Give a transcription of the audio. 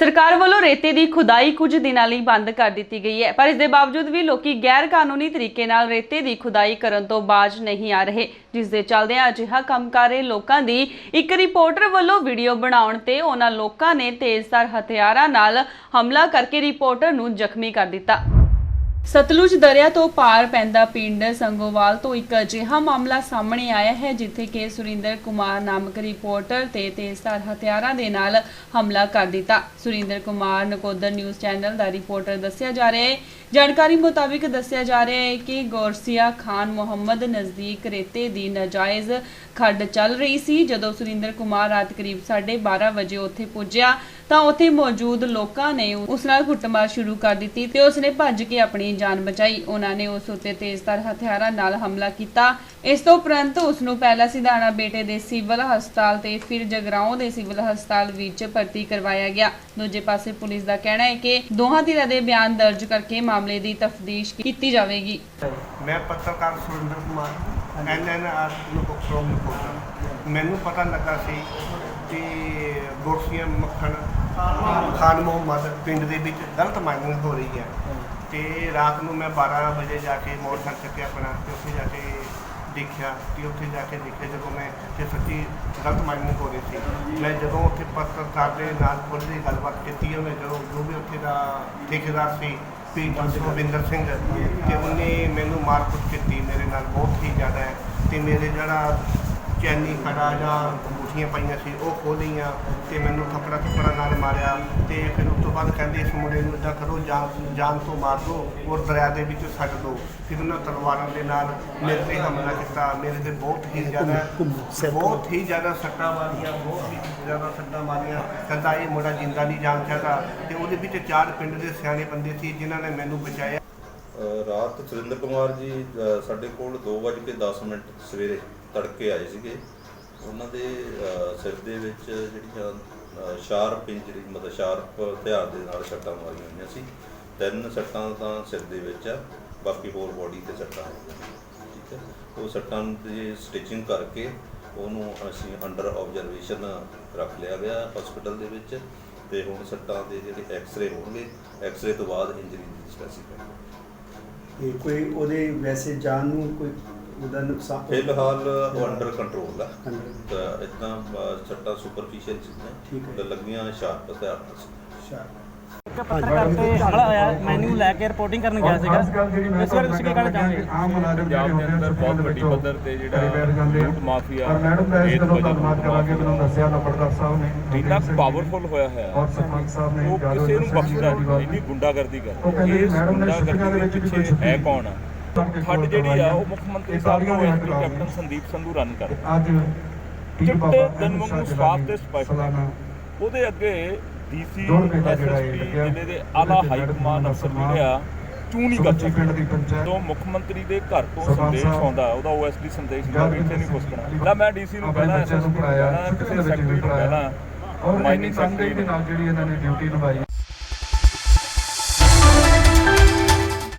सरकार वालों रेते की खुदाई कुछ दिनों लिए बंद कर दी गई है, पर इसके बावजूद भी लोग गैर कानूनी तरीके नाल रेते की खुदाई करन तो बाज नहीं आ रहे, जिस दे चलदे अजिहा काम कर रहे लोगों की एक रिपोर्टर वालों वीडियो बनाउण ते उन्हां लोकां ने तेजधार हथियारां नाल हमला करके रिपोर्टर नूं जख्मी कर दिता। सतलुज दरिया तो पार पैंदा पिंड संगोवाल तो एक अजिहा मामला सामने आया है जिथे कि सुरिंदर कुमार नामक रिपोर्टर ते तेजधार हथियारां दे नाल हमला कर दिता। सुरिंदर कुमार नकोदर न्यूज़ चैनल का रिपोर्टर दस्सिया जा रहा है। जानकारी मुताबिक दस्सिया जा रहा है कि गौरसिया खान मुहम्मद नज़दीक रेते की नाजायज़ खड्ड चल रही सी। जदों सुरिंदर कुमार रात करीब 12:30 बजे उत्थे पुज्या तां उत्थे मौजूद लोकां ने उस नाल कुੱਟਮਾਰ शुरू कर दी ते उसने भज के अपनी जान बचाई। उन्होंने उस उत्ते तेजधार हथियारां नाल हमला किया। इस तो उपरंत उसनूं पहला सिधाना बेटे दे सिविल हस्पताल ते फिर जगराओं दे सिविल हस्पताल विच भर्ती करवाया गया। दूजे पासे पुलिस का कहना है कि दोहां धिरां दे बयान दर्ज करके मामले की तफ्तीश की जाएगी। मैं पत्रकार सुरिंदर कुमार NNR मैनू पता लगा सी कि गोरसिया मक्खन खान मुहम्मद पिंड दे विच गलत माइनिंग हो रही है। तो रात को मैं 12 बजे जाके मोटरसाइकिल चुक्या अपना तो उत्थे जाके देखा कि उत्थे जाके देखे जो मैं कि सच्ची गलत माइनिंग हो रही थी। मैं जो उत्थे पत्रकार के नाल पुलिस की गलबात की उन्हें जो भी उत्थे का ठेकेदार से सुखविंदर सिंह तो उन्हें मैनू मारकुट की मेरे नाल बहुत ही ज़्यादा है। तो मेरे जरा चैनी खड़ा या अंगूठियाँ पाइया सी वो खो लिया तो मैनू थप्पड़ा नाल मारिया। तो फिर उस तो बाद कहते इस मुंडे नूं इदां करो जान तो मार दो और दरिया के विच छड्ड दो। फिर उन्होंने तलवारों के नाल मेरे पे हमला किया। मेरे से बहुत ही ज़्यादा सट्टां मारिया, बहुत ही ज़्यादा सट्टां मारिया। कहता ये मुंडा जिंदा नहीं जान सकता। तो वो 4 पिंड के सियाणे बंदे सी जिन्होंने मैनू बचाया। रात सुरिंदर कुमार जी साढ़े कोल 2:10 सवेरे तड़के आए ਸੀਗੇ। ਉਹਨਾਂ ਦੇ ਸਿਰ ਦੇ ਵਿੱਚ ਜਿਹੜੀਆਂ ਸ਼ਾਰਪ ਇੰਜਰੀ ਮਤਲਬ ਸ਼ਾਰਪ ਹਥਿਆਰ ਦੇ ਨਾਲ ਸੱਟਾਂ ਮਾਰੀਆਂ ਹੋਈਆਂ ਸੀ। 3 ਸੱਟਾਂ ਤਾਂ ਸਿਰ ਦੇ ਵਿੱਚ ਆ, ਬਾਕੀ ਹੋਰ ਬੋਡੀ ਤੇ ਸੱਟਾਂ ਠੀਕ ਹੈ। ਉਹ ਸੱਟਾਂ ਦੀ ਸਟਿਚਿੰਗ ਕਰਕੇ ਉਹਨੂੰ ਅਸੀਂ ਅੰਡਰ ਆਬਜ਼ਰਵੇਸ਼ਨ ਰੱਖ ਲਿਆ ਗਿਆ ਹਸਪੀਟਲ ਦੇ ਵਿੱਚ। ਤੇ ਹੁਣ ਸੱਟਾਂ ਦੇ ਜਿਹੜੇ ਐਕਸਰੇ ਹੋਣਗੇ, ਐਕਸਰੇ ਤੋਂ ਬਾਅਦ ਇੰਜਰੀ ਦੀ ਸਪੈਸੀਫਿਕ ਕੋਈ ਉਹਦੇ ਵੈਸੇ ਜਾਨ ਨੂੰ ਕੋਈ ਉਹਦਾ ਨੁਕਸਾਨ ਫਿਲਹਾਲ ਉਹ ਅੰਡਰ ਕੰਟਰੋਲ ਆ। ਤਾਂ ਇਦਾਂ ਸੱਟਾਂ ਸੁਪਰਫੀਸ਼ੀਅਲ ਚੀਜ਼ਾਂ ਤੇ ਲੱਗੀਆਂ ਸ਼ਾਰਪ ਹਥਿਆਰ ਨਾਲ। ਪੱਤਰਕਾਰ ਤੇ ਹਮਲਾ ਹੋਇਆ, ਮੈਨੂੰ ਲੈ ਕੇ ਰਿਪੋਰਟਿੰਗ ਕਰਨ ਗਿਆ ਸੀਗਾ। ਇਸ ਬਾਰੇ ਤੁਸੀਂ ਕੀ ਕਹਿਣਾ ਚਾਹੋਗੇ? ਪੰਜਾਬ ਦੇ ਅੰਦਰ ਬਹੁਤ ਵੱਡੀ ਪੱਧਰ ਤੇ ਜਿਹੜਾ ਲੂਟ ਮਾਫੀਆ ਰੇਤ ਇੰਨਾ ਪਾਵਰਫੁਲ ਹੋਇਆ ਹੈ ਉਹ ਕਿਸੇ ਨੂੰ ਬਖਸ਼ਦਾ ਨਹੀਂ। ਇੰਨੀ ਗੁੰਡਾਗਰਦੀ ਕਰ ਇਸ ਗੁੰਡਾਗਰਦੀ ਦੇ ਪਿੱਛੇ ਹੈ ਕੌਣ ਆ? ਖੱਡ ਜਿਹੜੀ ਆ ਉਹ ਮੁੱਖ ਮੰਤਰੀ ਸਾਹਿਬ ਨੂੰ ਕੈਪਟਨ ਸੰਦੀਪ ਸੰਧੂ ਰਨ ਕਰ ਚਿੱਟੇ ਦਿਨ ਵਾਂਗੂ ਸਾਫ਼ ਤੇ ਸਪਸ਼ਟ ਉਹਦੇ ਅੱਗੇ DC SSP ਜ਼ਿਲ੍ਹੇ ਦੇ ਆਲਾ ਹਾਈ ਕਮਾਨ ਅਫਸਰ ਜਿਹੜੇ ਆ ਚੂੰ ਨਹੀਂ ਕਰ ਸਕਦੇ। ਤੋਂ ਮੁੱਖ ਮੰਤਰੀ ਦੇ ਘਰ ਤੋਂ ਸੰਦੇਸ਼ ਆਉਂਦਾ, ਉਹਦਾ OSD ਸੰਦੇਸ਼ ਹੁੰਦਾ ਵੀ ਇੱਥੇ ਨਹੀਂ ਪੁੱਛਣਾ ਤਾਂ ਮੈਂ DC ਨੂੰ ਪਹਿਲਾਂ SSP ਨੂੰ ਪਹਿਲਾਂ ਕਿਸੇ ਸੈਕਟਰੀ ਨੂੰ ਪਹਿਲਾਂ ਮਾਈਨਿੰਗ ਸੈਕਟਰੀ ਦੇ ਨਾਲ ਜਿਹੜੀ ਇਹਨਾਂ ਨੇ ਡਿਊਟੀ ਨਿਭਾਈ।